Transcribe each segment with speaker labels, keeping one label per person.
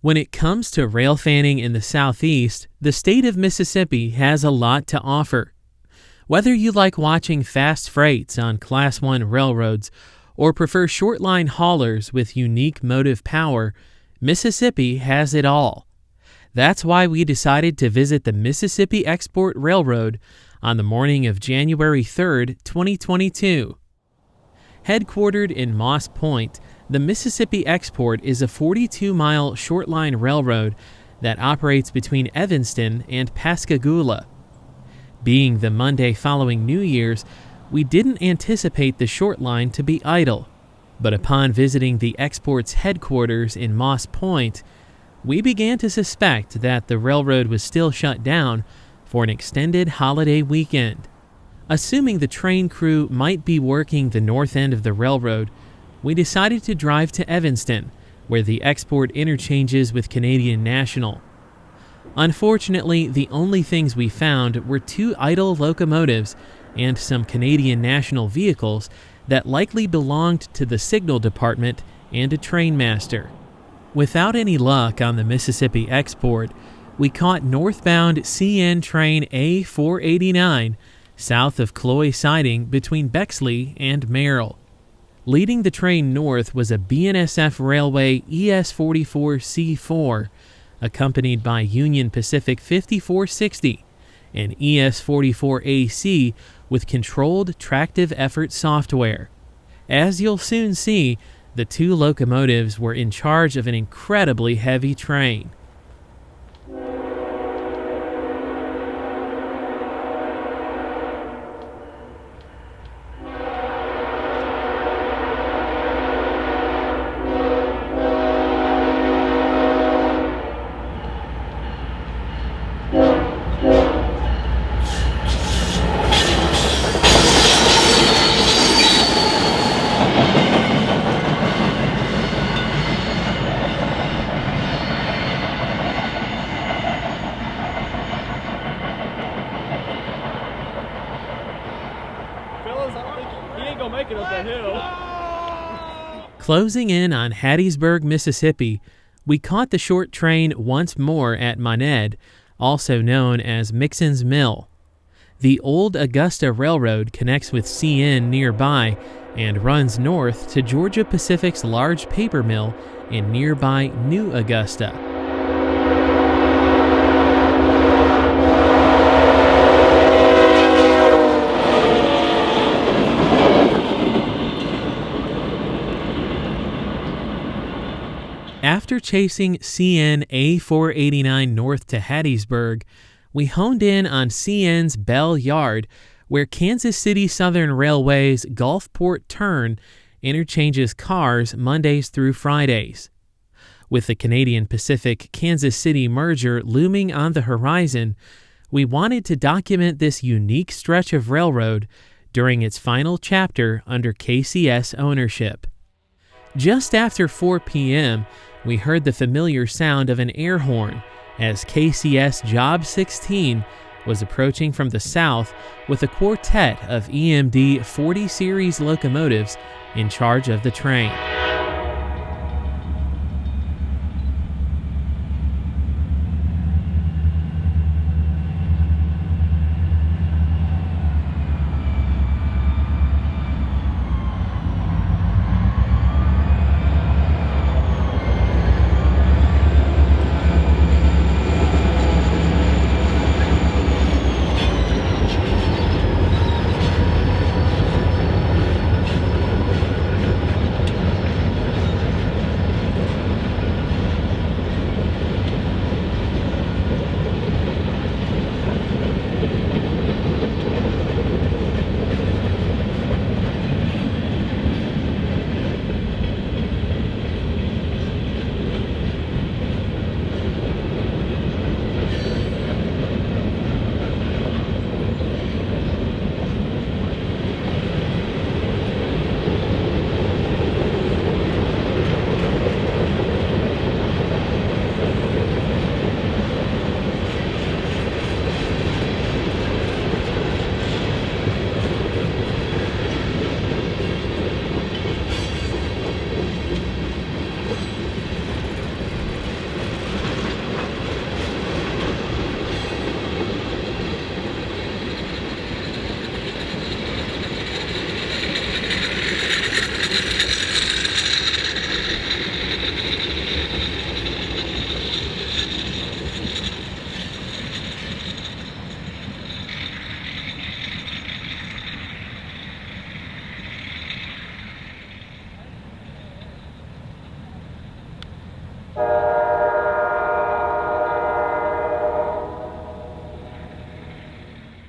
Speaker 1: When it comes to rail fanning in the Southeast, the state of Mississippi has a lot to offer. Whether you like watching fast freights on Class I railroads or prefer short-line haulers with unique motive power, Mississippi has it all. That's why we decided to visit the Mississippi Export Railroad on the morning of January 3, 2022. Headquartered in Moss Point, the Mississippi Export is a 42-mile short-line railroad that operates between Evanston and Pascagoula. Being the Monday following New Year's, we didn't anticipate the short line to be idle, but upon visiting the Export's headquarters in Moss Point, we began to suspect that the railroad was still shut down for an extended holiday weekend. Assuming the train crew might be working the north end of the railroad, we decided to drive to Evanston, where the Export interchanges with Canadian National. Unfortunately, the only things we found were 2 idle locomotives and some Canadian National vehicles that likely belonged to the signal department and a trainmaster. Without any luck on the Mississippi Export, we caught northbound CN train A489 south of Cloy Siding between Bexley and Merrill. Leading the train north was a BNSF Railway ES44C4, accompanied by Union Pacific 5460 and ES44AC with controlled tractive effort software. As you'll soon see, the 2 locomotives were in charge of an incredibly heavy train. Closing in on Hattiesburg, Mississippi, we caught the short train once more at Moned, also known as Mixon's Mill. The old Augusta Railroad connects with CN nearby and runs north to Georgia Pacific's large paper mill in nearby New Augusta. After chasing CN A489 north to Hattiesburg, we honed in on CN's Bell Yard, where Kansas City Southern Railway's Gulfport Turn interchanges cars Mondays through Fridays. With the Canadian Pacific Kansas City merger looming on the horizon, we wanted to document this unique stretch of railroad during its final chapter under KCS ownership. Just after 4 p.m., we heard the familiar sound of an air horn as KCS Job 16 was approaching from the south with a quartet of EMD 40 series locomotives in charge of the train.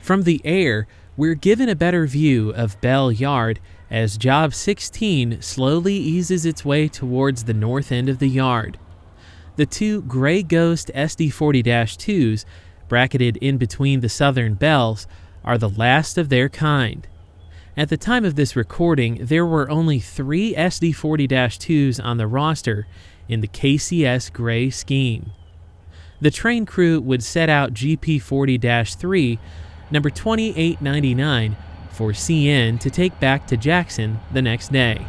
Speaker 1: From the air, we're given a better view of Bell Yard as Job 16 slowly eases its way towards the north end of the yard. The two Gray Ghost SD40-2s, bracketed in between the southern bells, are the last of their kind. At the time of this recording, there were only 3 SD40-2s on the roster in the KCS Gray scheme. The train crew would set out GP40-3, number 2899, for CN to take back to Jackson the next day.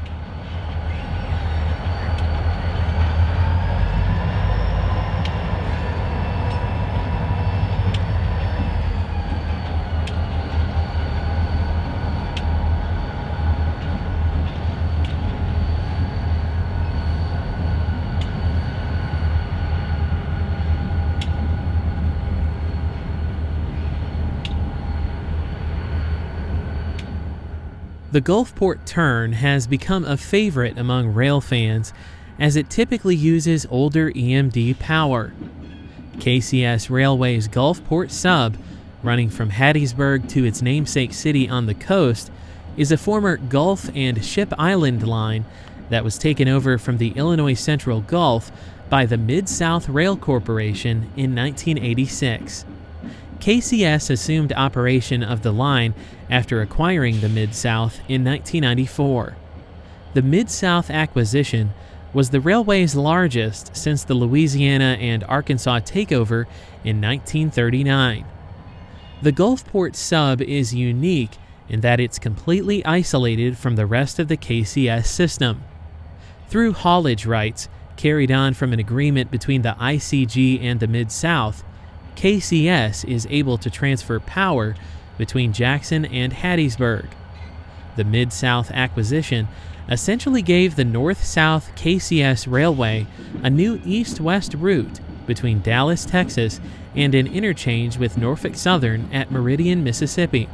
Speaker 1: The Gulfport Turn has become a favorite among rail fans as it typically uses older EMD power. KCS Railway's Gulfport Sub, running from Hattiesburg to its namesake city on the coast, is a former Gulf and Ship Island line that was taken over from the Illinois Central Gulf by the Mid-South Rail Corporation in 1986. KCS assumed operation of the line after acquiring the Mid-South in 1994. The Mid-South acquisition was the railway's largest since the Louisiana and Arkansas takeover in 1939. The Gulfport Sub is unique in that it's completely isolated from the rest of the KCS system. Through haulage rights carried on from an agreement between the ICG and the Mid-South, KCS is able to transfer power between Jackson and Hattiesburg. The Mid-South acquisition essentially gave the North-South KCS Railway a new east-west route between Dallas, Texas, and an interchange with Norfolk Southern at Meridian, Mississippi.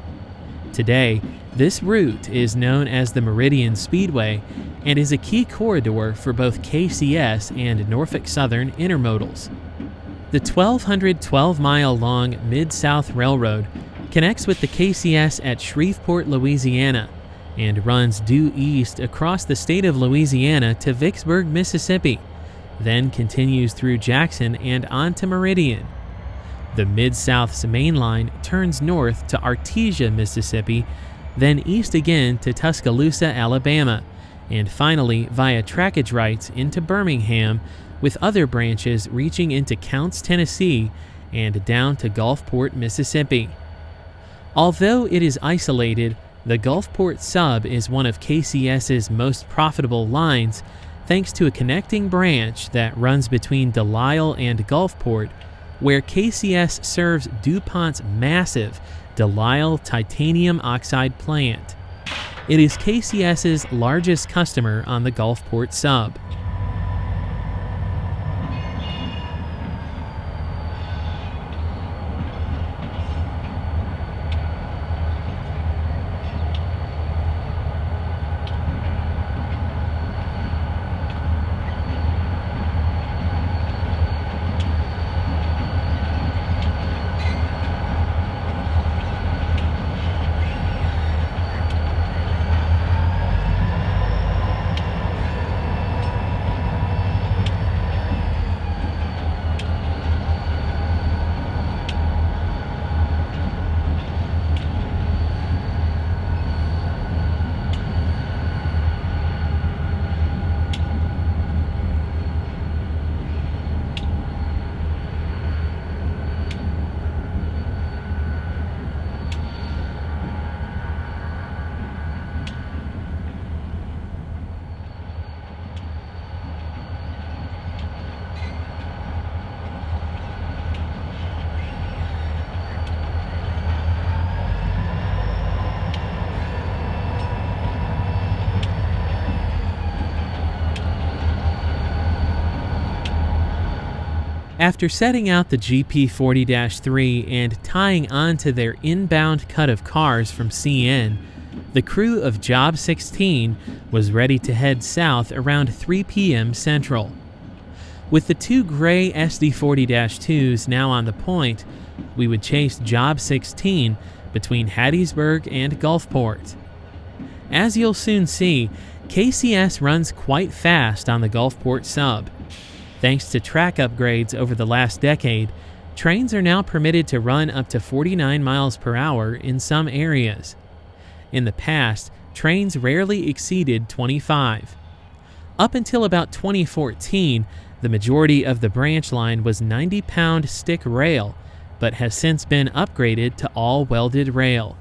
Speaker 1: Today, this route is known as the Meridian Speedway and is a key corridor for both KCS and Norfolk Southern intermodals. The 1,212-mile-long Mid-South Railroad connects with the KCS at Shreveport, Louisiana, and runs due east across the state of Louisiana to Vicksburg, Mississippi, then continues through Jackson and on to Meridian. The Mid-South's main line turns north to Artesia, Mississippi, then east again to Tuscaloosa, Alabama, and finally via trackage rights into Birmingham, with other branches reaching into Counce, Tennessee, and down to Gulfport, Mississippi. Although it is isolated, the Gulfport Sub is one of KCS's most profitable lines thanks to a connecting branch that runs between Delisle and Gulfport, where KCS serves DuPont's massive Delisle titanium oxide plant. It is KCS's largest customer on the Gulfport Sub. After setting out the GP40-3 and tying onto their inbound cut of cars from CN, the crew of Job 16 was ready to head south around 3 p.m. Central. With the two gray SD40-2s now on the point, we would chase Job 16 between Hattiesburg and Gulfport. As you'll soon see, KCS runs quite fast on the Gulfport Sub. Thanks to track upgrades over the last decade, trains are now permitted to run up to 49 miles per hour in some areas. In the past, trains rarely exceeded 25. Up until about 2014, the majority of the branch line was 90-pound stick rail, but has since been upgraded to all welded rail.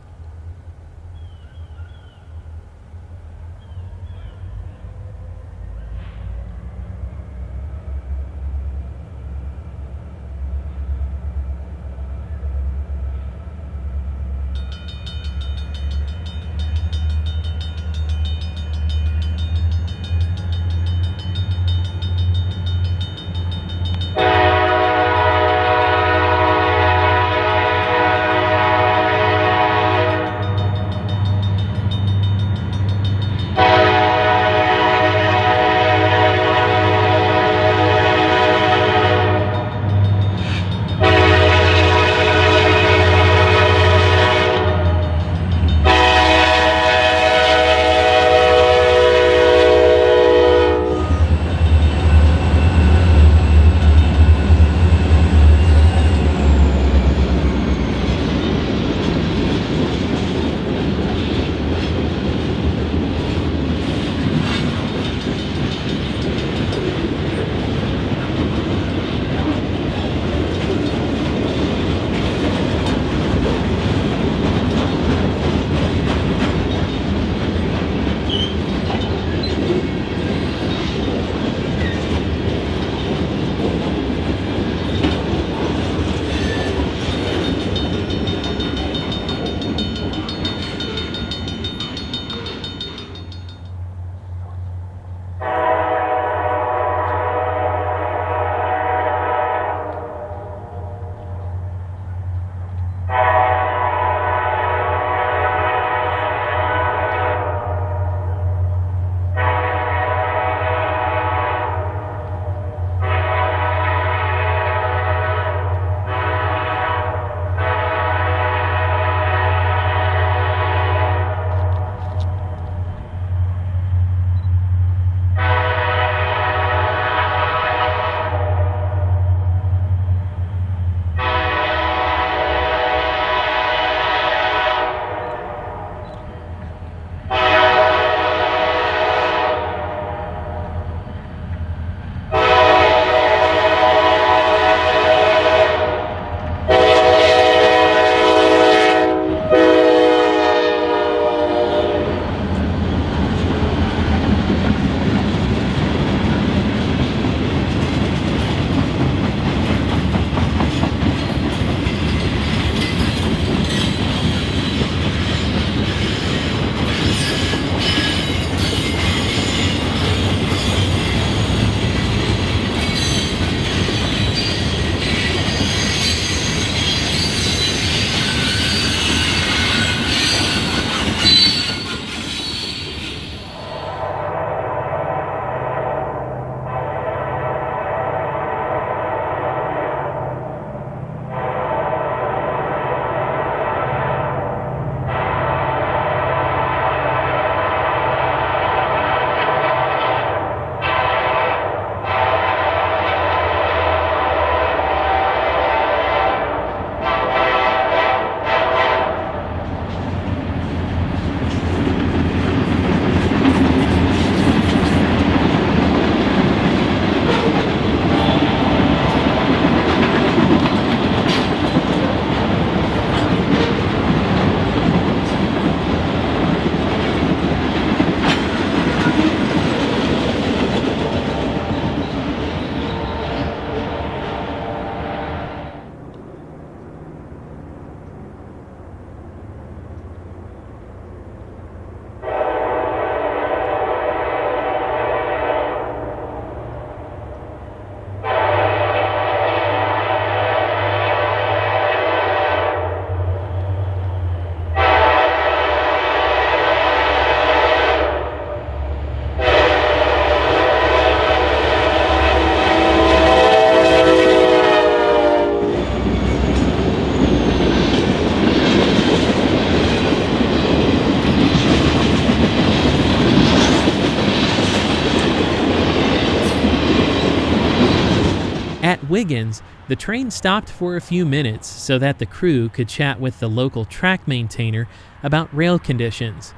Speaker 1: Wiggins, the train stopped for a few minutes so that the crew could chat with the local track maintainer about rail conditions.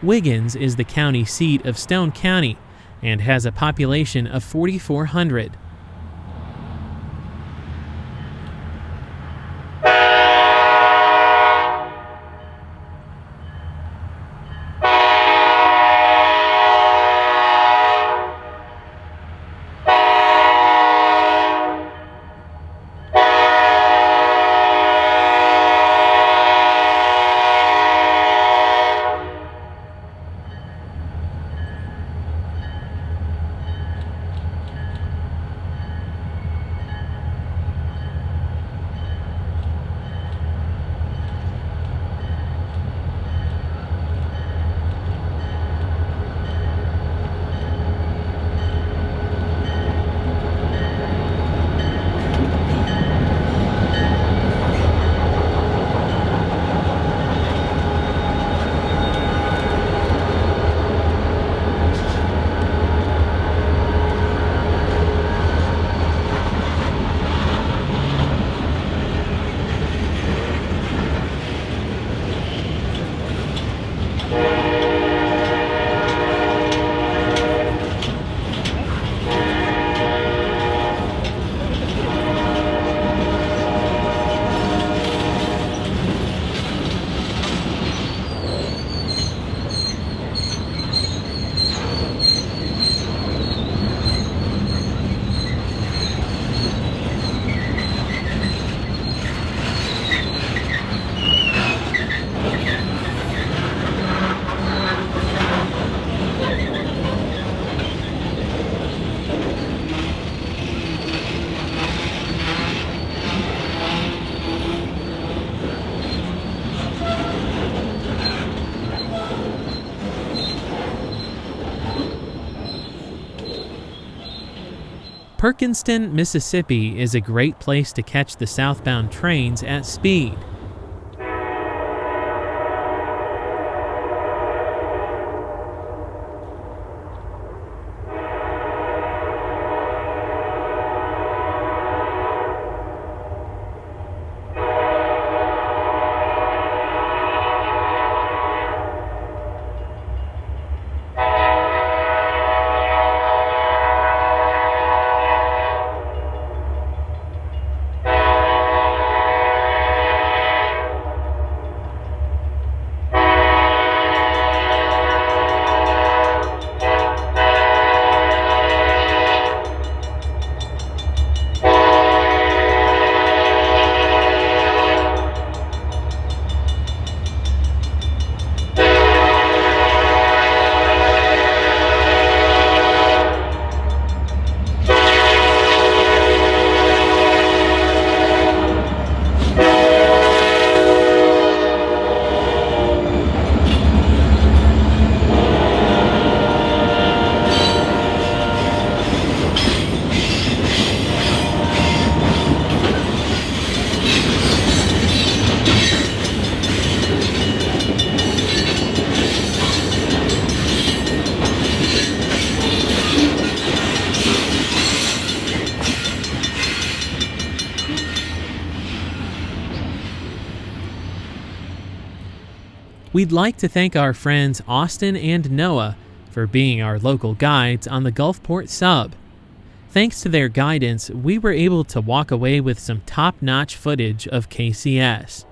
Speaker 1: Wiggins is the county seat of Stone County and has a population of 4,400. Perkinston, Mississippi is a great place to catch the southbound trains at speed. We'd like to thank our friends Austin and Noah for being our local guides on the Gulfport Sub. Thanks to their guidance, we were able to walk away with some top-notch footage of KCS.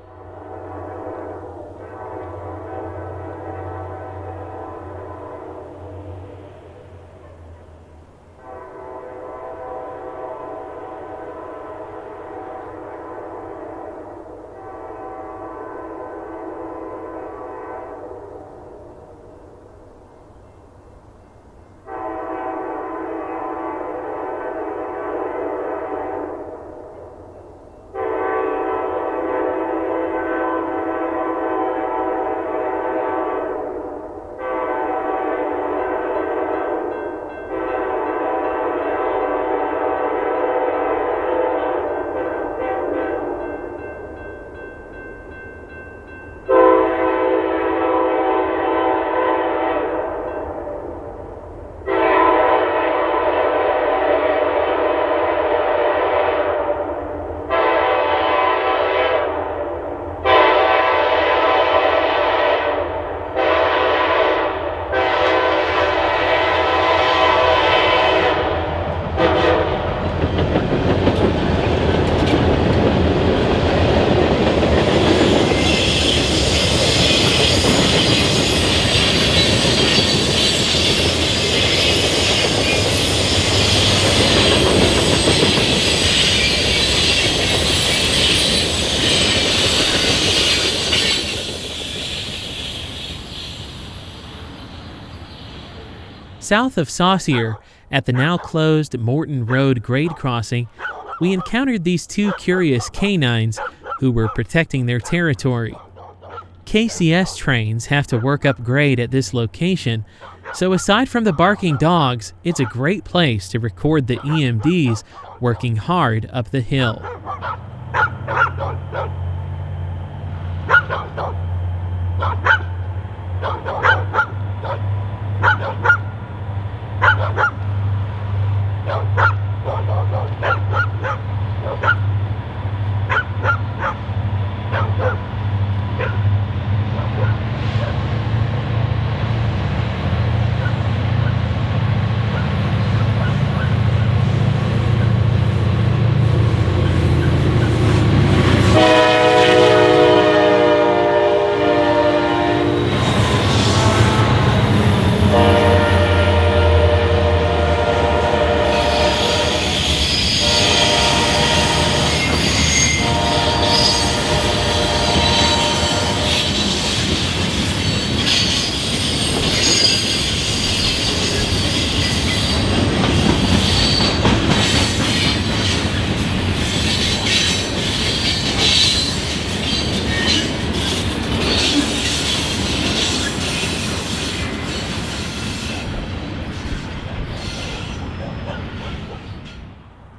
Speaker 1: South of Saucier, at the now closed Morton Road grade crossing, we encountered these two curious canines who were protecting their territory. KCS trains have to work up grade at this location, so aside from the barking dogs, it's a great place to record the EMDs working hard up the hill.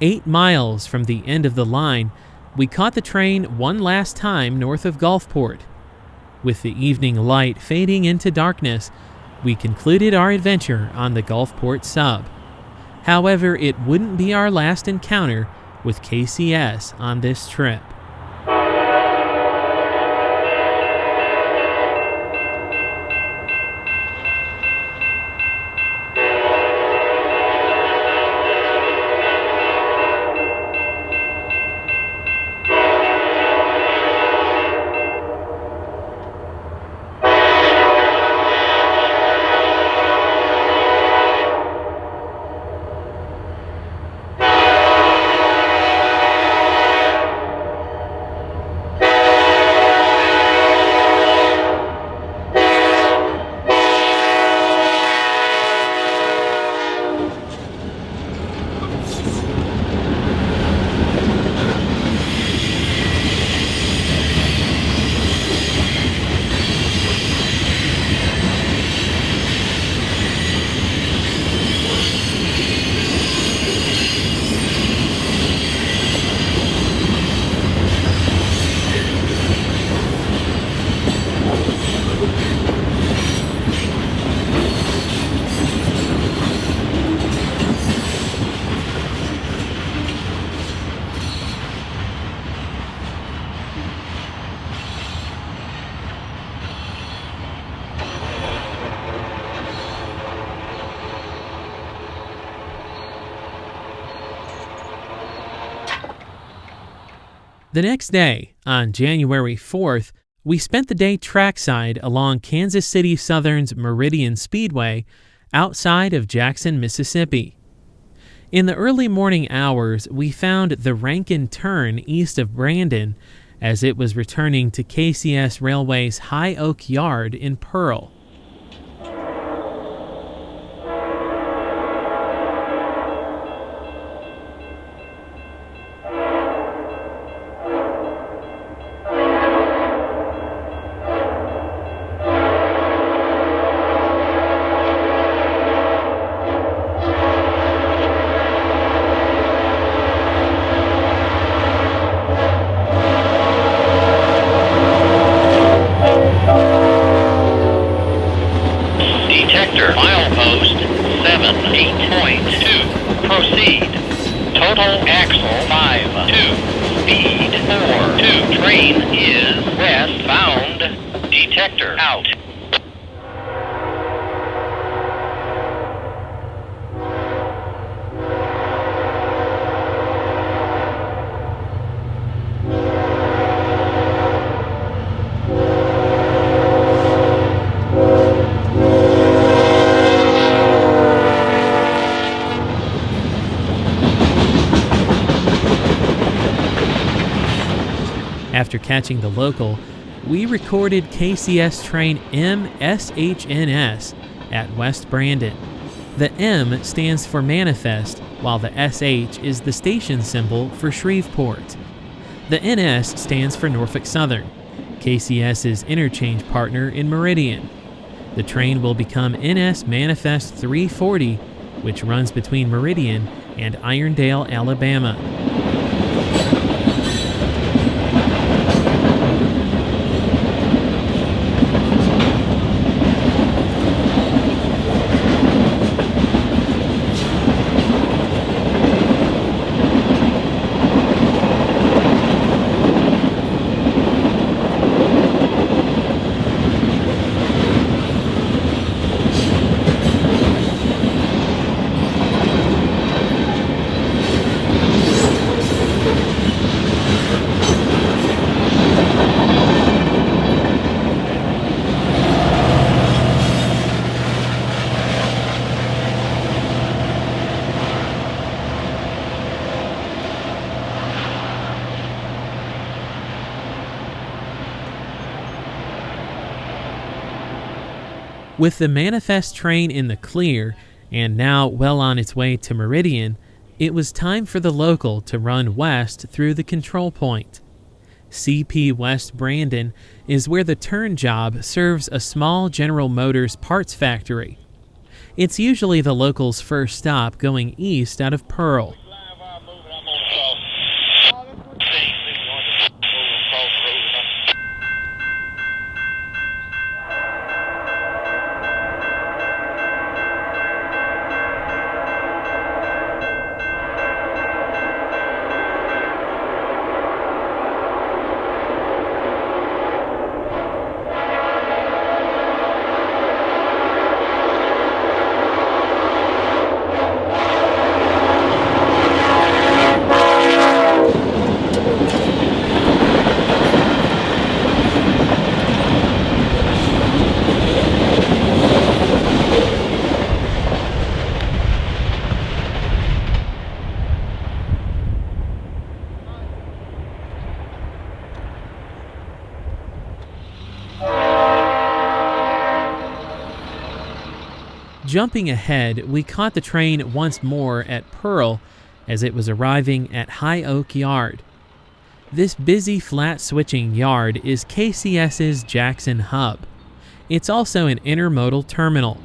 Speaker 1: "8 miles from the end of the line, we caught the train one last time north of Gulfport. With the evening light fading into darkness, we concluded our adventure on the Gulfport Sub. However, it wouldn't be our last encounter with KCS on this trip. The next day, on January 4th, we spent the day trackside along Kansas City Southern's Meridian Speedway outside of Jackson, Mississippi. In the early morning hours, we found the Rankin Turn east of Brandon as it was returning to KCS Railway's High Oak Yard in Pearl.
Speaker 2: Milepost 7-8.2. Proceed. Total axle 5-2. Speed 4-2. Train is westbound. Detector out.
Speaker 1: After catching the local, we recorded KCS train MSHNS at West Brandon. The M stands for Manifest, while the SH is the station symbol for Shreveport. The NS stands for Norfolk Southern, KCS's interchange partner in Meridian. The train will become NS Manifest 340, which runs between Meridian and Irondale, Alabama. With the Manifest train in the clear, and now well on its way to Meridian, it was time for the local to run west through the control point. CP West Brandon is where the turn job serves a small General Motors parts factory. It's usually the local's first stop going east out of Pearl. Jumping ahead, we caught the train once more at Pearl as it was arriving at High Oak Yard. This busy flat-switching yard is KCS's Jackson Hub. It's also an intermodal terminal.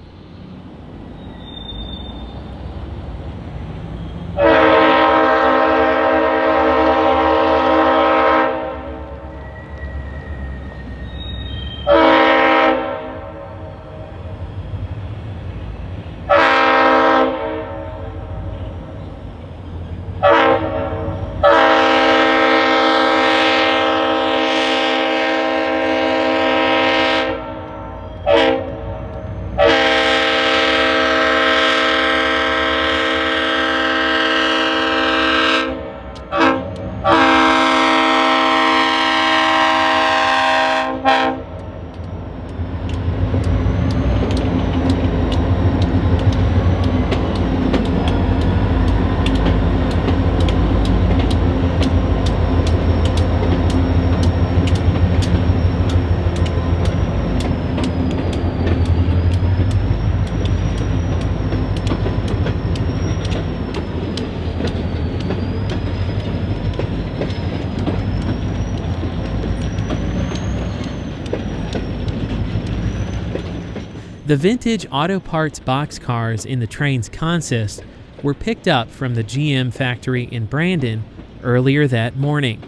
Speaker 1: The vintage auto parts boxcars in the train's consist were picked up from the GM factory in Brandon earlier that morning.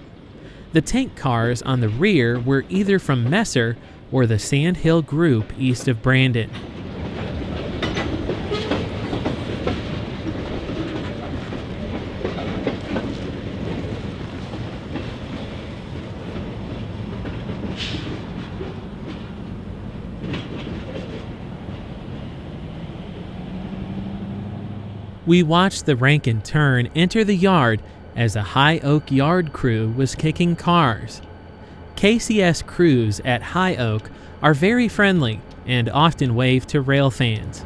Speaker 1: The tank cars on the rear were either from Messer or the Sand Hill Group east of Brandon. We watched the Rankin Turn enter the yard as a High Oak Yard crew was kicking cars. KCS crews at High Oak are very friendly and often wave to rail fans.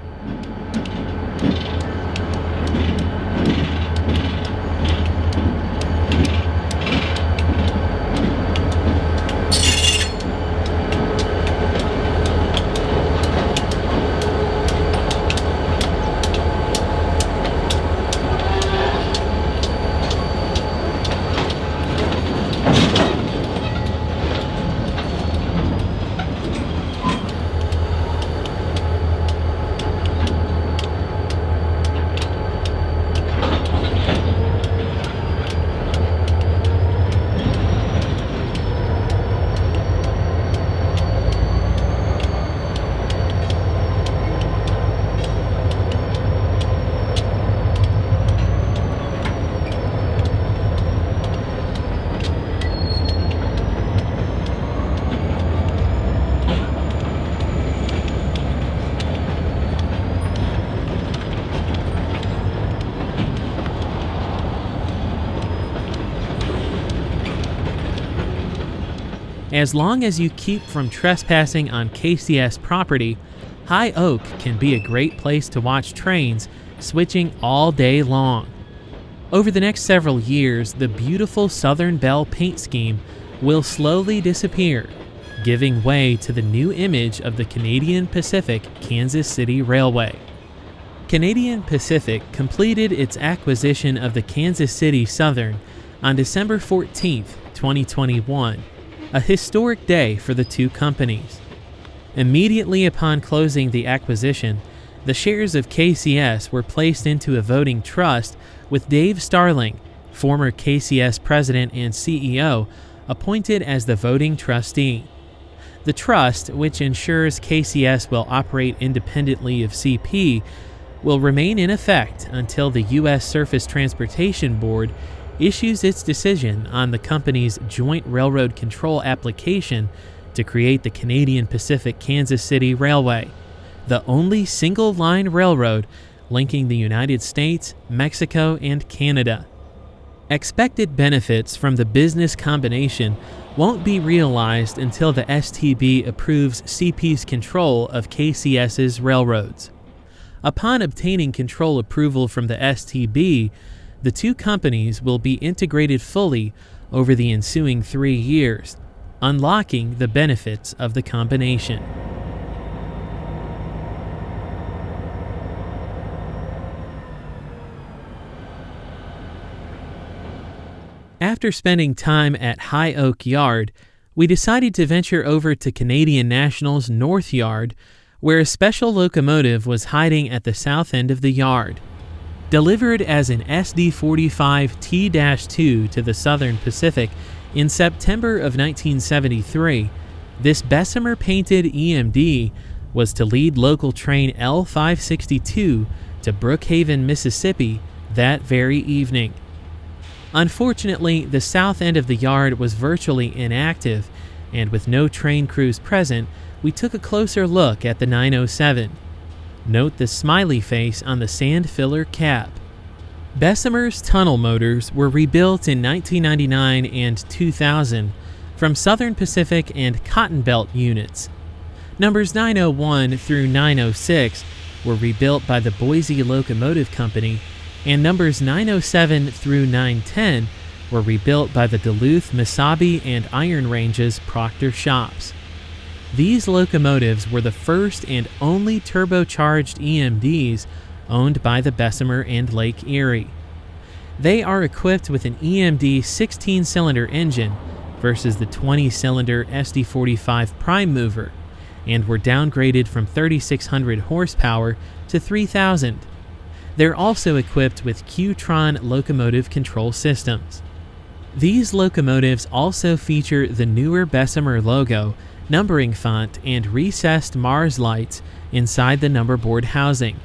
Speaker 1: As long as you keep from trespassing on KCS property, High Oak can be a great place to watch trains switching all day long. Over the next several years, the beautiful Southern Belle paint scheme will slowly disappear, giving way to the new image of the Canadian Pacific Kansas City Railway. Canadian Pacific completed its acquisition of the Kansas City Southern on December 14, 2021, a historic day for the two companies. Immediately upon closing the acquisition, the shares of KCS were placed into a voting trust with Dave Starling, former KCS president and CEO, appointed as the voting trustee. The trust, which ensures KCS will operate independently of CP, will remain in effect until the U.S. Surface Transportation Board issues its decision on the company's joint railroad control application to create the Canadian Pacific Kansas City Railway, the only single-line railroad linking the United States, Mexico, and Canada. Expected benefits from the business combination won't be realized until the STB approves CP's control of KCS's railroads. Upon obtaining control approval from the STB, the two companies will be integrated fully over the ensuing 3 years, unlocking the benefits of the combination. After spending time at High Oak Yard, we decided to venture over to Canadian National's North Yard, where a special locomotive was hiding at the south end of the yard. Delivered as an SD45T-2 to the Southern Pacific in September of 1973, this Bessemer-painted EMD was to lead local train L562 to Brookhaven, Mississippi that very evening. Unfortunately, the south end of the yard was virtually inactive, and with no train crews present, we took a closer look at the 907. Note the smiley face on the sand filler cap. Bessemer's tunnel motors were rebuilt in 1999 and 2000 from Southern Pacific and Cotton Belt units. Numbers 901 through 906 were rebuilt by the Boise Locomotive Company, and numbers 907 through 910 were rebuilt by the Duluth, Mesabi, and Iron Ranges Proctor shops. These locomotives were the first and only turbocharged EMDs owned by the Bessemer and Lake Erie. They are equipped with an EMD 16-cylinder engine versus the 20-cylinder SD45 prime mover, and were downgraded from 3,600 horsepower to 3,000. They're also equipped with Qtron locomotive control systems. These locomotives also feature the newer Bessemer logo, numbering font, and recessed Mars lights inside the numberboard housing.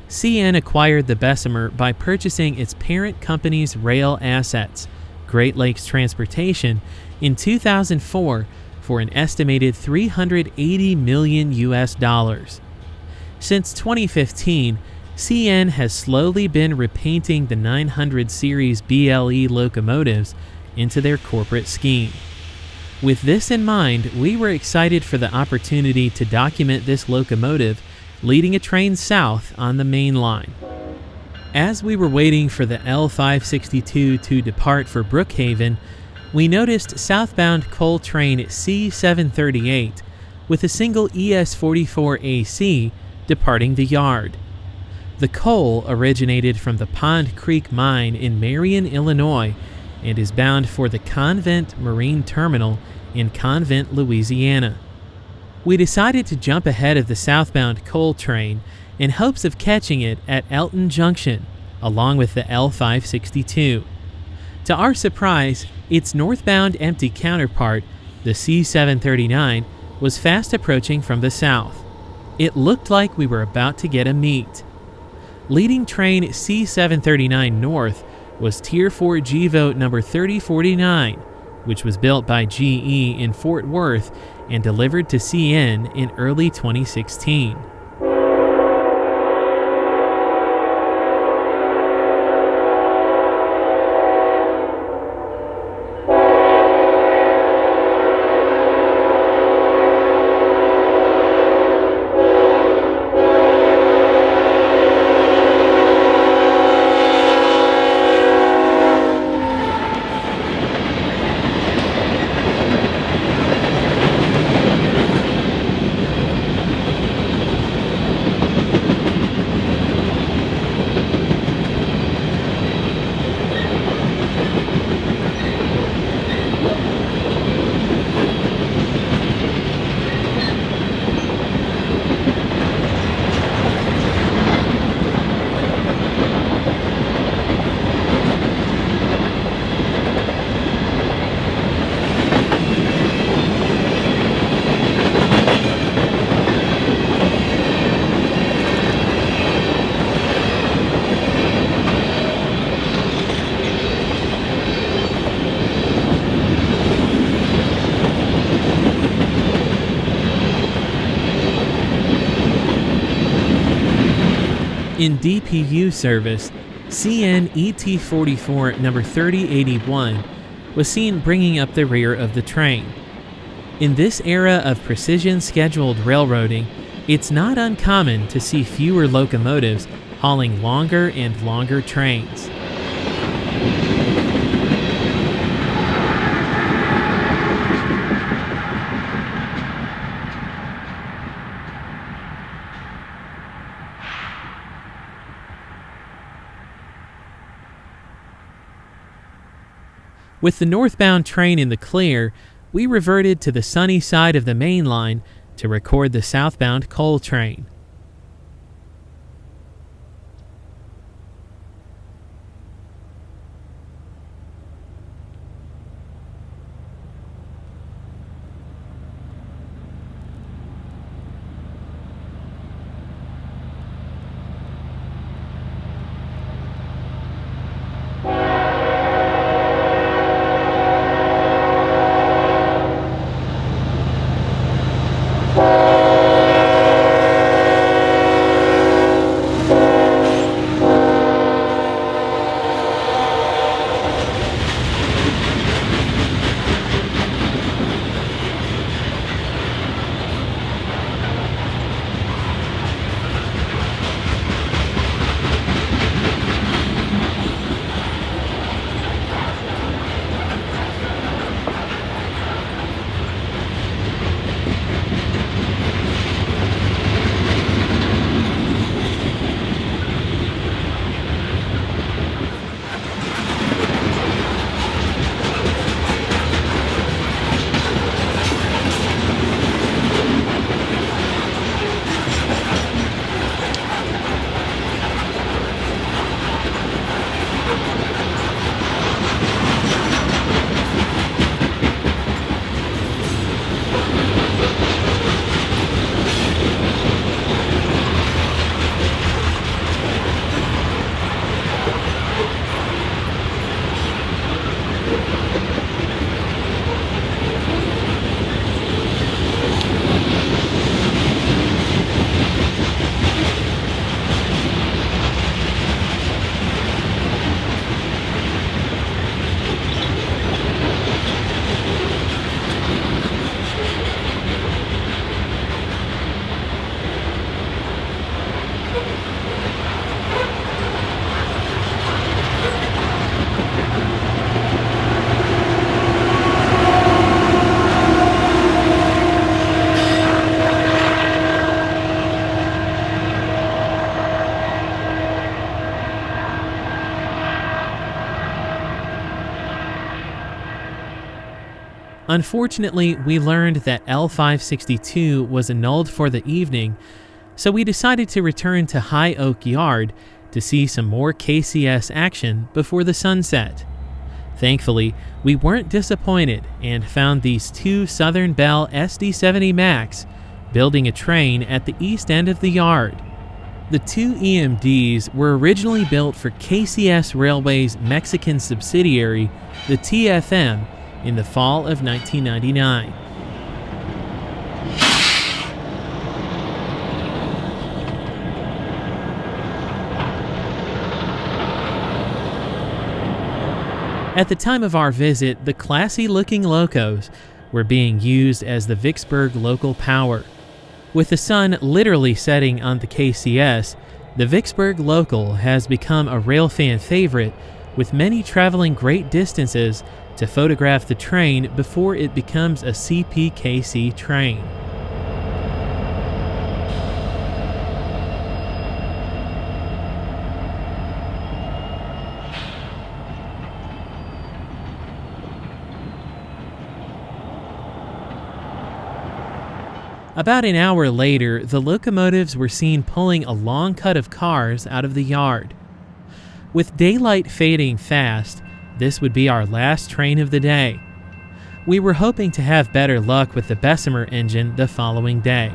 Speaker 1: CN acquired the Bessemer by purchasing its parent company's rail assets, Great Lakes Transportation, in 2004 for an estimated $380 million. Since 2015, CN has slowly been repainting the 900 series BLE locomotives into their corporate scheme. With this in mind, we were excited for the opportunity to document this locomotive leading a train south on the main line. As we were waiting for the L562 to depart for Brookhaven, we noticed southbound coal train C738 with a single ES44AC departing the yard. The coal originated from the Pond Creek Mine in Marion, Illinois, and is bound for the Convent Marine Terminal in Convent, Louisiana. We decided to jump ahead of the southbound coal train in hopes of catching it at Elton Junction, along with the L562. To our surprise, its northbound empty counterpart, the C739, was fast approaching from the south. It looked like we were about to get a meet. Leading train C739 North was Tier 4 GVO number 3049, which was built by GE in Fort Worth and delivered to CN in early 2016. In DPU service, CN ET44 number 3081 was seen bringing up the rear of the train. In this era of precision-scheduled railroading, it's not uncommon to see fewer locomotives hauling longer and longer trains. With the northbound train in the clear, we reverted to the sunny side of the main line to record the southbound coal train. Unfortunately, we learned that L562 was annulled for the evening, so we decided to return to High Oak Yard to see some more KCS action before the sunset. Thankfully, we weren't disappointed and found these two Southern Bell SD70 Max building a train at the east end of the yard. The two EMDs were originally built for KCS Railway's Mexican subsidiary, the TFM, in the fall of 1999. At the time of our visit, the classy-looking locos were being used as the Vicksburg local power. With the sun literally setting on the KCS, the Vicksburg local has become a railfan favorite, with many traveling great distances to photograph the train before it becomes a CPKC train. About an hour later, the locomotives were seen pulling a long cut of cars out of the yard. With daylight fading fast, this would be our last train of the day. We were hoping to have better luck with the Bessemer engine the following day.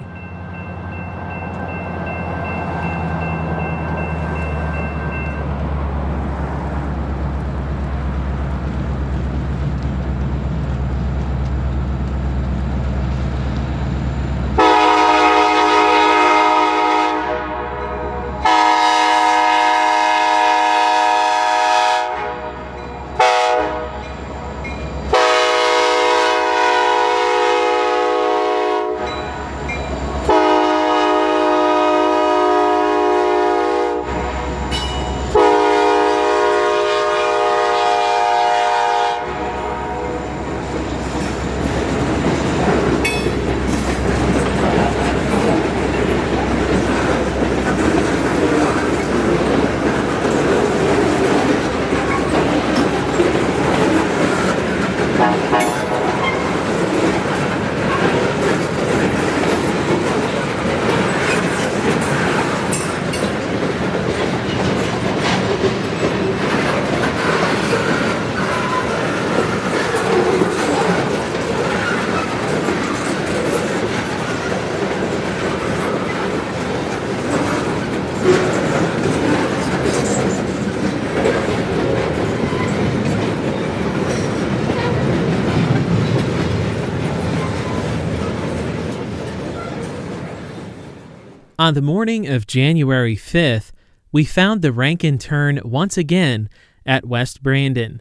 Speaker 1: On the morning of January 5th, we found the Rankin Turn once again at West Brandon.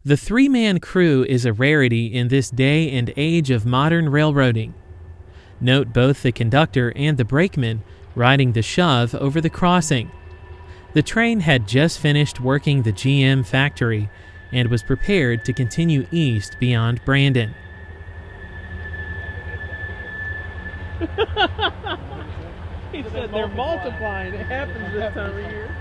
Speaker 1: The three-man crew is a rarity in this day and age of modern railroading. Note both the conductor and the brakeman riding the shove over the crossing. The train had just finished working the GM factory and was prepared to continue east beyond Brandon.
Speaker 3: He said they're multiplying. It happens this time of year.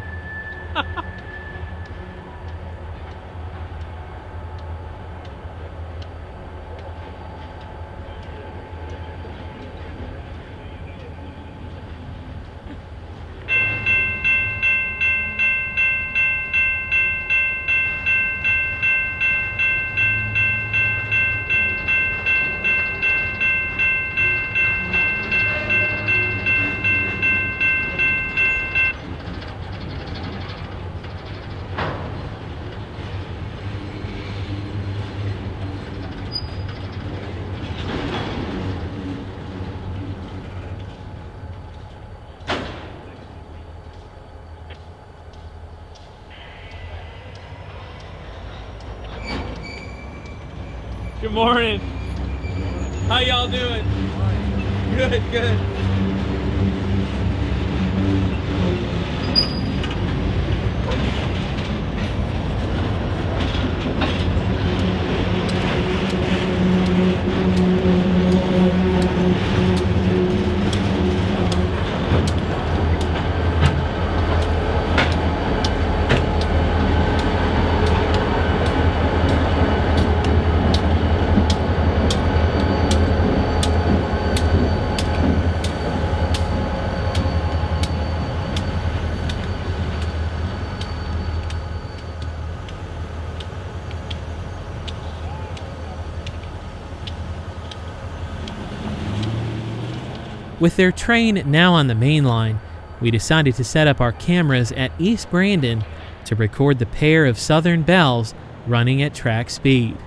Speaker 3: Good morning. How y'all doing? Good, good.
Speaker 1: With their train now on the main line, we decided to set up our cameras at East Brandon to record the pair of Southern Bells running at track speed.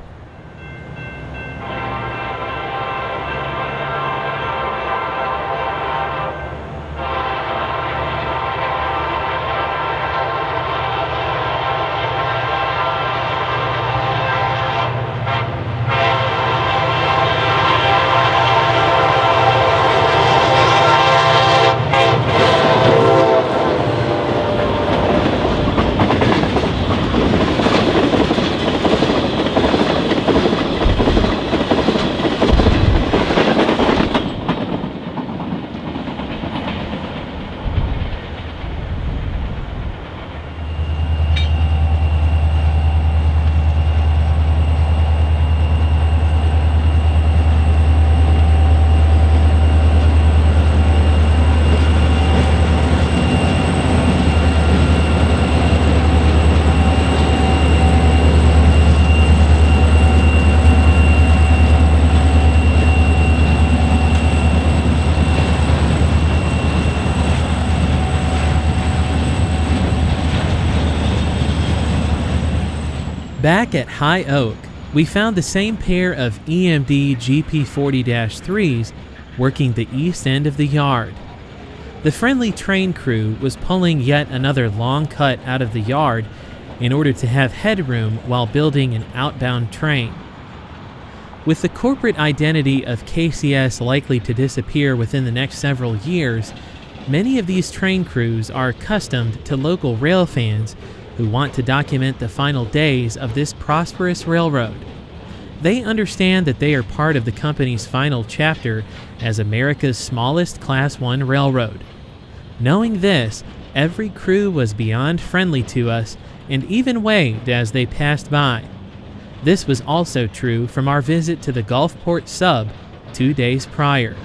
Speaker 1: Back at High Oak, we found the same pair of EMD GP40-3s working the east end of the yard. The friendly train crew was pulling yet another long cut out of the yard in order to have headroom while building an outbound train. With the corporate identity of KCS likely to disappear within the next several years, many of these train crews are accustomed to local rail fans who want to document the final days of this prosperous railroad. They understand that they are part of the company's final chapter as America's smallest Class 1 railroad. Knowing this, every crew was beyond friendly to us and even waved as they passed by. This was also true from our visit to the Gulfport Sub 2 days prior.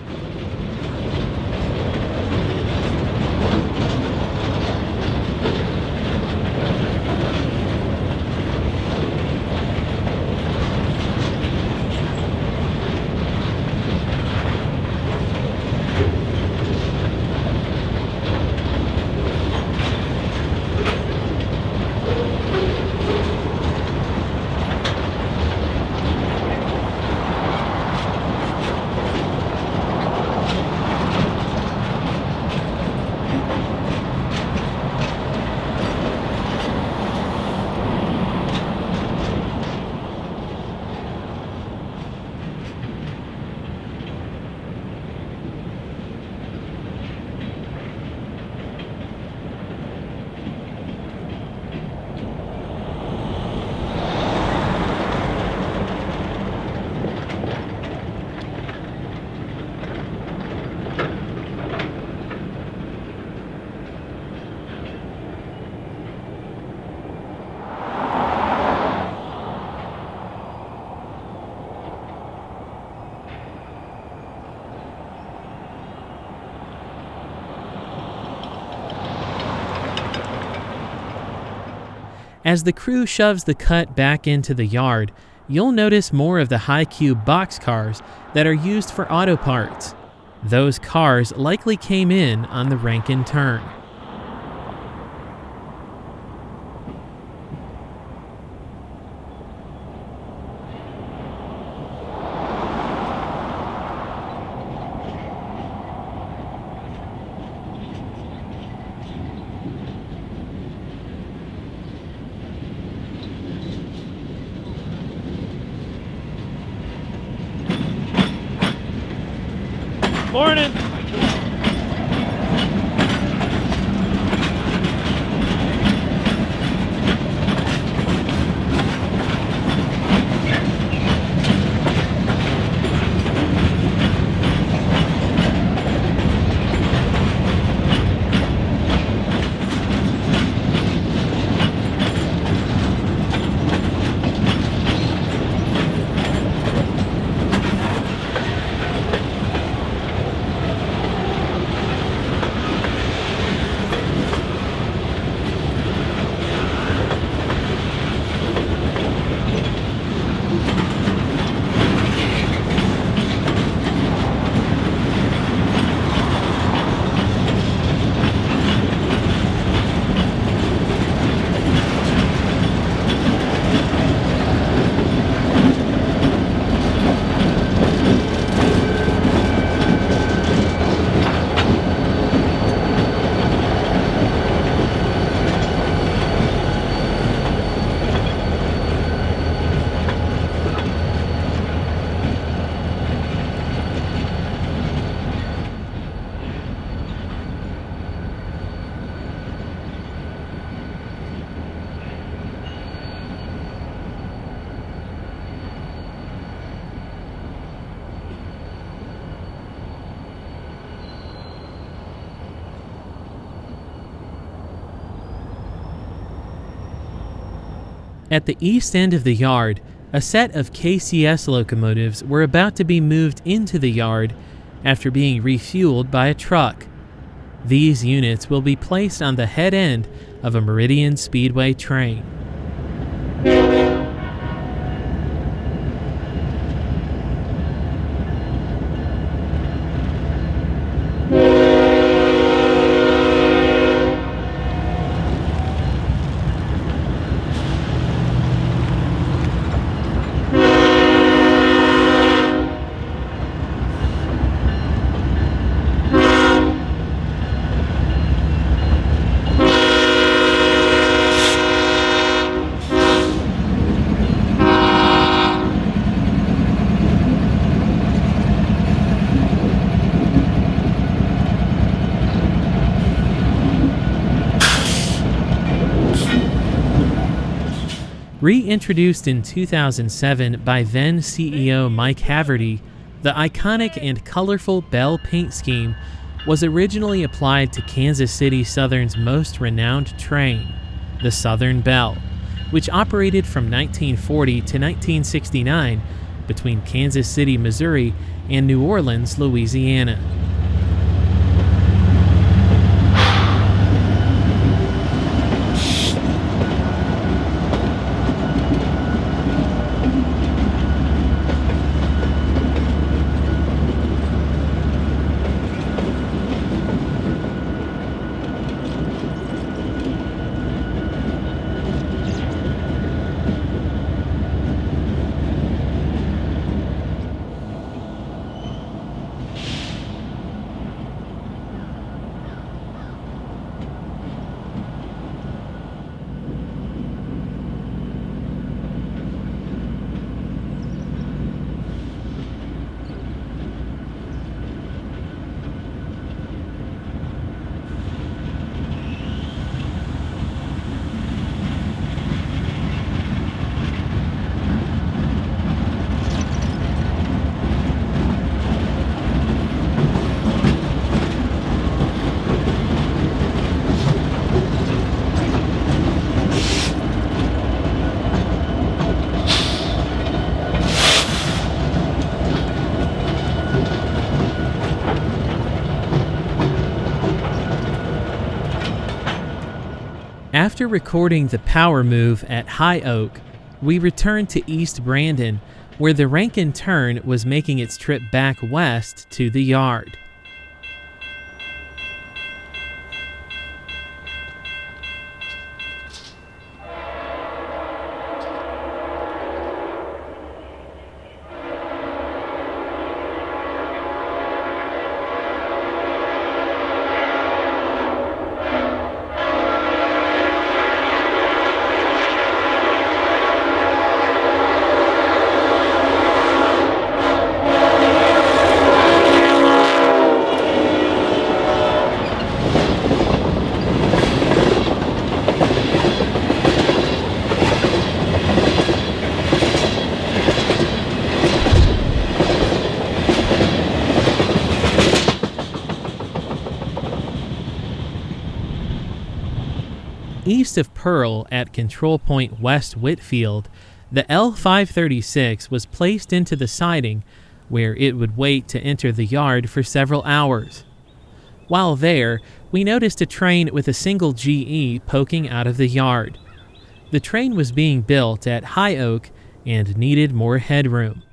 Speaker 1: As the crew shoves the cut back into the yard, you'll notice more of the high-cube boxcars that are used for auto parts. Those cars likely came in on the Rankin Turn.
Speaker 3: Morning.
Speaker 1: At the east end of the yard, a set of KCS locomotives were about to be moved into the yard after being refueled by a truck. These units will be placed on the head end of a Meridian Speedway train. Reintroduced in 2007 by then CEO Mike Haverty, the iconic and colorful Bell paint scheme was originally applied to Kansas City Southern's most renowned train, the Southern Bell, which operated from 1940 to 1969 between Kansas City, Missouri, and New Orleans, Louisiana. After recording the power move at High Oak, we returned to East Brandon, where the Rankin Turn was making its trip back west to the yard. East of Pearl at Control Point West Whitfield, the L536 was placed into the siding where it would wait to enter the yard for several hours. While there, we noticed a train with a single GE poking out of the yard. The train was being built at High Oak and needed more headroom.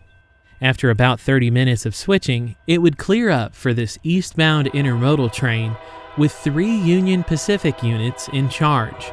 Speaker 1: After about 30 minutes of switching, it would clear up for this eastbound intermodal train with 3 Union Pacific units in charge.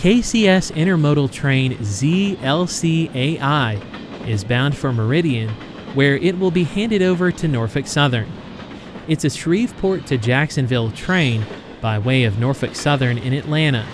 Speaker 1: KCS Intermodal Train ZLCAI is bound for Meridian, where it will be handed over to Norfolk Southern. It's a Shreveport to Jacksonville train by way of Norfolk Southern in Atlanta.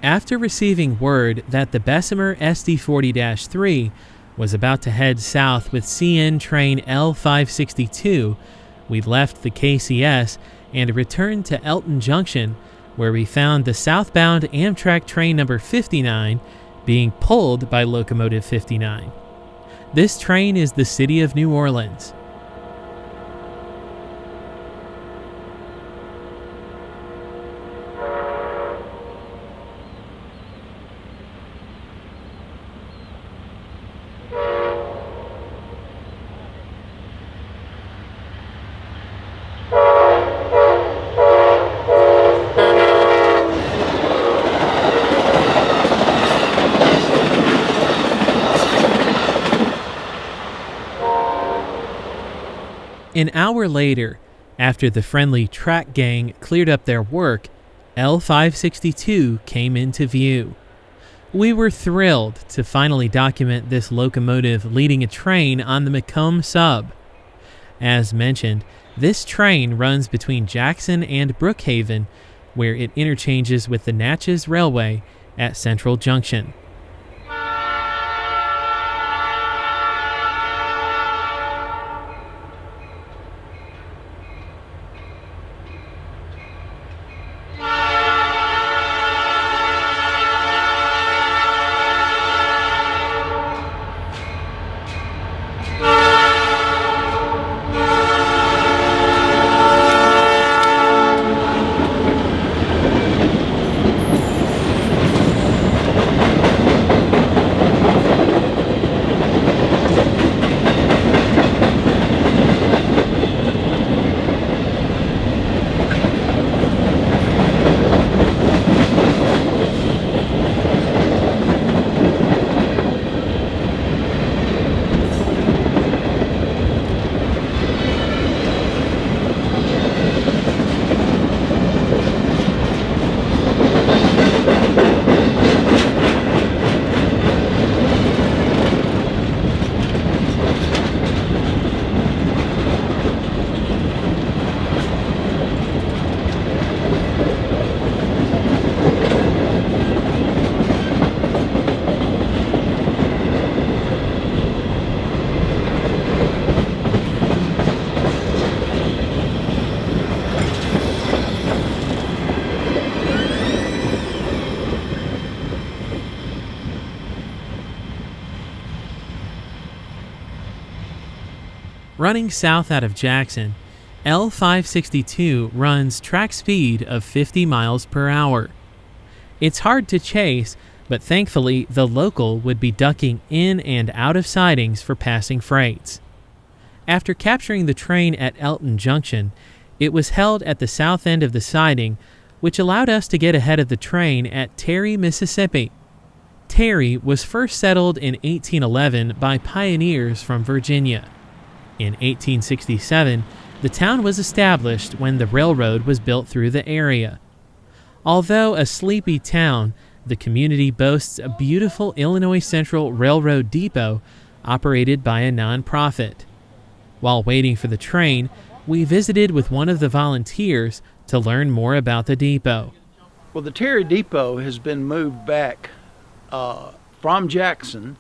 Speaker 1: After receiving word that the Bessemer SD40-3 was about to head south with CN train L562, we left the KCS and returned to Elton Junction, where we found the southbound Amtrak train number 59 being pulled by locomotive 59. This train is the City of New Orleans. An hour later, after the friendly track gang cleared up their work, L562 came into view. We were thrilled to finally document this locomotive leading a train on the Gulfport Sub. As mentioned, this train runs between Jackson and Brookhaven, where it interchanges with the Natchez Railway at Central Junction. Running south out of Jackson, L562 runs track speed of 50 miles per hour. It's hard to chase, but thankfully the local would be ducking in and out of sidings for passing freights. After capturing the train at Elton Junction, it was held at the south end of the siding, which allowed us to get ahead of the train at Terry, Mississippi. Terry was first settled in 1811 by pioneers from Virginia. In 1867, the town was established when the railroad was built through the area. Although a sleepy town, the community boasts a beautiful Illinois Central Railroad depot operated by a nonprofit. While waiting for the train, we visited with one of the volunteers to learn more about the depot.
Speaker 4: Well, the Terry Depot has been moved back from Jackson.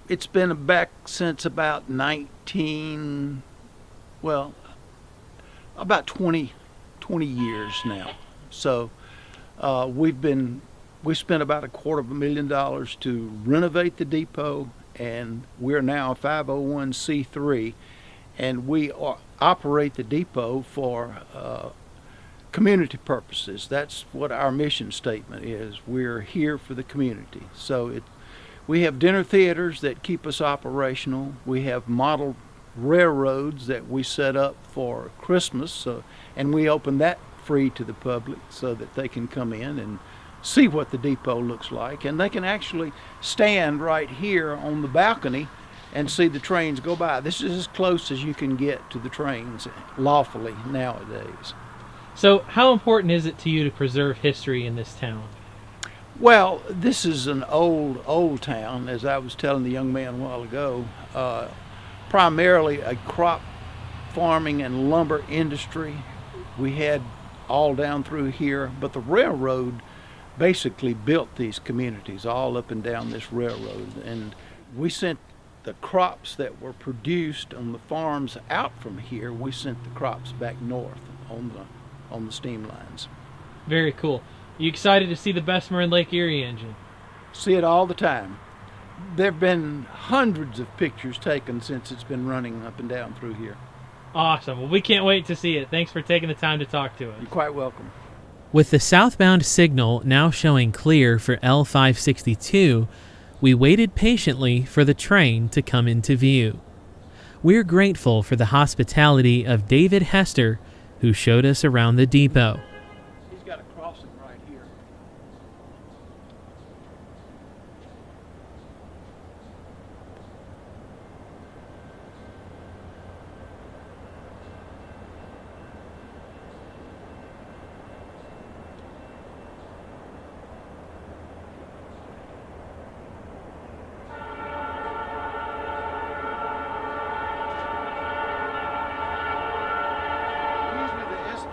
Speaker 4: It's been back since about about 20 years now. So we spent about $250,000 to renovate the depot, and we're now a 501c3, and we operate the depot for community purposes. That's what our mission statement is. We're here for the community. So we have dinner theaters that keep us operational. We have model railroads that we set up for Christmas, and we open that free to the public so that they can come in and see what the depot looks like, and they can actually stand right here on the balcony and see the trains go by. This is as close as you can get to the trains lawfully nowadays.
Speaker 3: So how important is it to you to preserve history in this town?
Speaker 4: Well, this is an old town, as I was telling the young man a while ago. Primarily a crop farming and lumber industry. We had all down through here, but the railroad basically built these communities all up and down this railroad, and we sent the crops that were produced on the farms out from here. We sent the crops back north on the steam lines.
Speaker 3: Very cool. You excited to see the Bessemer and Lake Erie engine?
Speaker 4: See it all the time. There have been hundreds of pictures taken since it's been running up and down through here.
Speaker 3: Awesome. Well, we can't wait to see it. Thanks for taking the time to talk to us.
Speaker 4: You're quite welcome.
Speaker 1: With the southbound signal now showing clear for L562, we waited patiently for the train to come into view. We're grateful for the hospitality of David Hester, who showed us around the depot.
Speaker 4: He's got a crossing right here.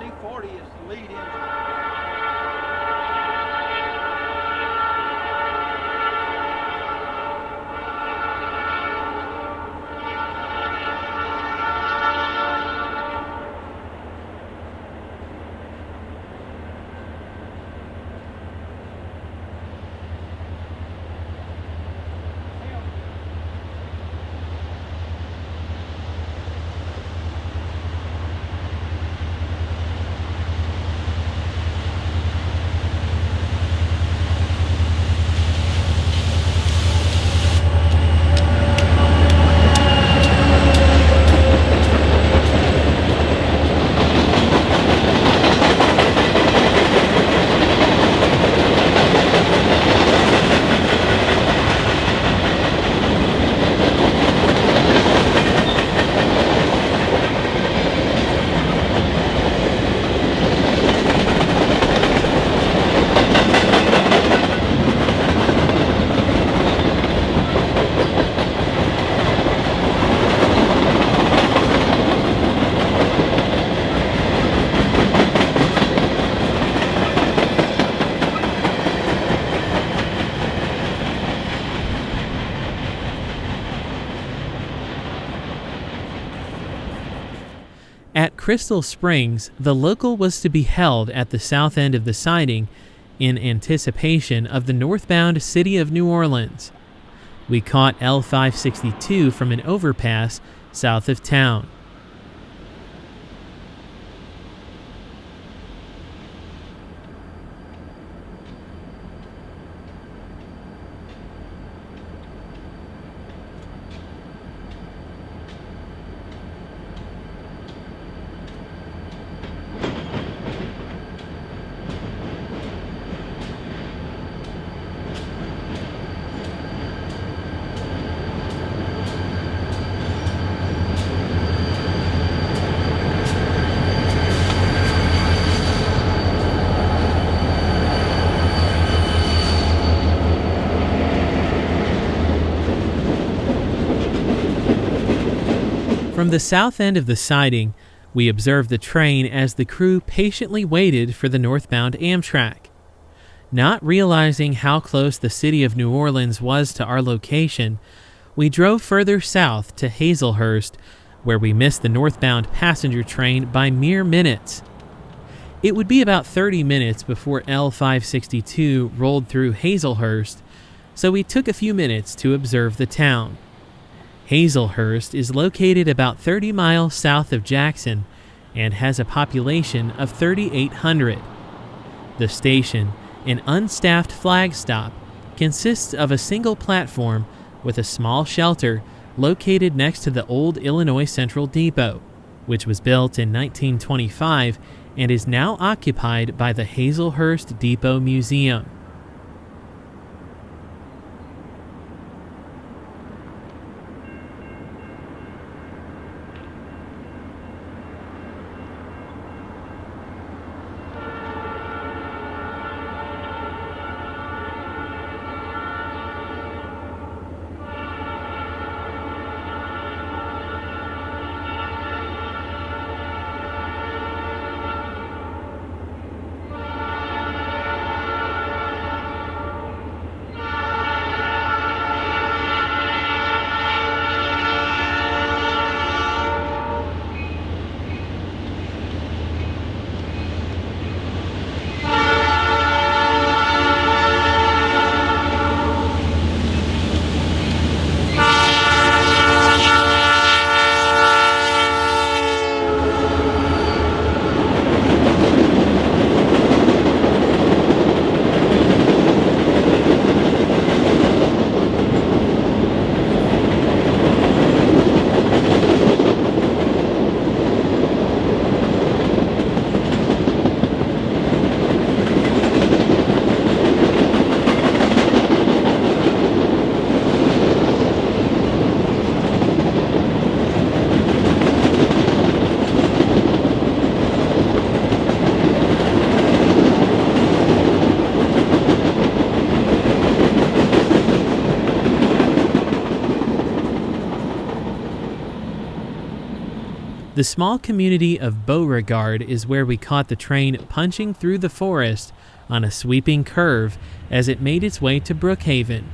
Speaker 4: SD40 is the lead engine.
Speaker 1: At Crystal Springs, the local was to be held at the south end of the siding in anticipation of the northbound City of New Orleans. We caught L562 from an overpass south of town. From the south end of the siding, we observed the train as the crew patiently waited for the northbound Amtrak. Not realizing how close the city of New Orleans was to our location, we drove further south to Hazelhurst, where we missed the northbound passenger train by mere minutes. It would be about 30 minutes before L562 rolled through Hazelhurst, so we took a few minutes to observe the town. Hazelhurst is located about 30 miles south of Jackson and has a population of 3,800. The station, an unstaffed flag stop, consists of a single platform with a small shelter located next to the old Illinois Central Depot, which was built in 1925 and is now occupied by the Hazelhurst Depot Museum. The small community of Beauregard is where we caught the train punching through the forest on a sweeping curve as it made its way to Brookhaven.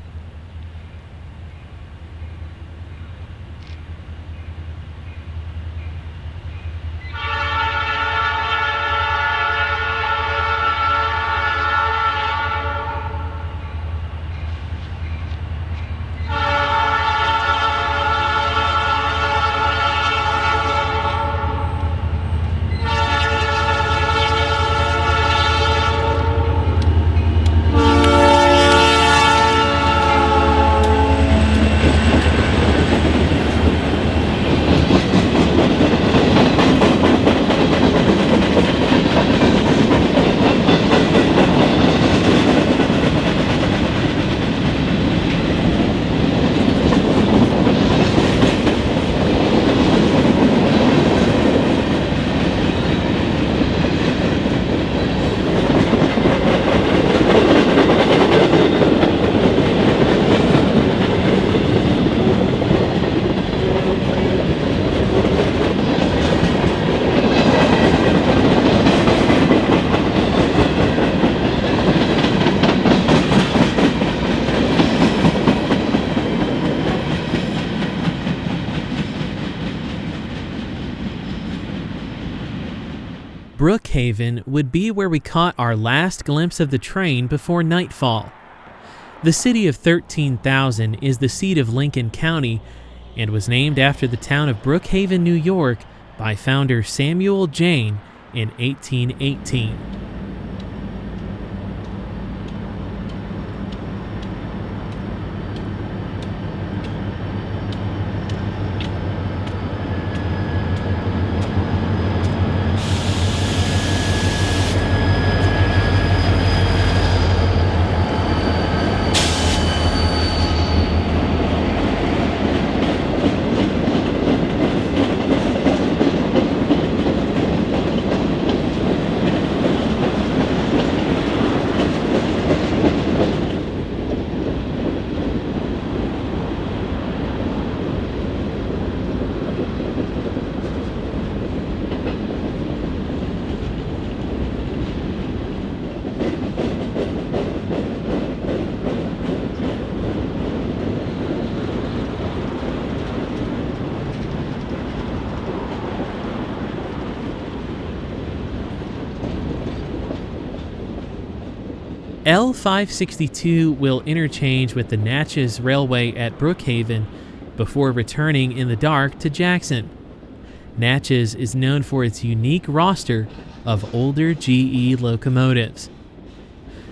Speaker 1: Brookhaven would be where we caught our last glimpse of the train before nightfall. The city of 13,000 is the seat of Lincoln County and was named after the town of Brookhaven, New York by founder Samuel Jane in 1818. L562 will interchange with the Natchez Railway at Brookhaven before returning in the dark to Jackson. Natchez is known for its unique roster of older GE locomotives.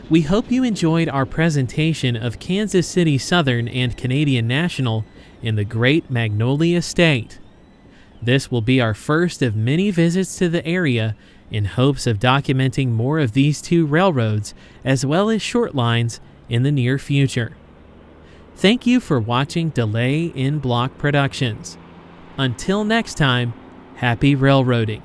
Speaker 1: We hope you enjoyed our presentation of Kansas City Southern and Canadian National in the Great Magnolia State. This will be our first of many visits to the area in hopes of documenting more of these two railroads as well as short lines in the near future. Thank you for watching Delay in Block Productions. Until next time, happy railroading.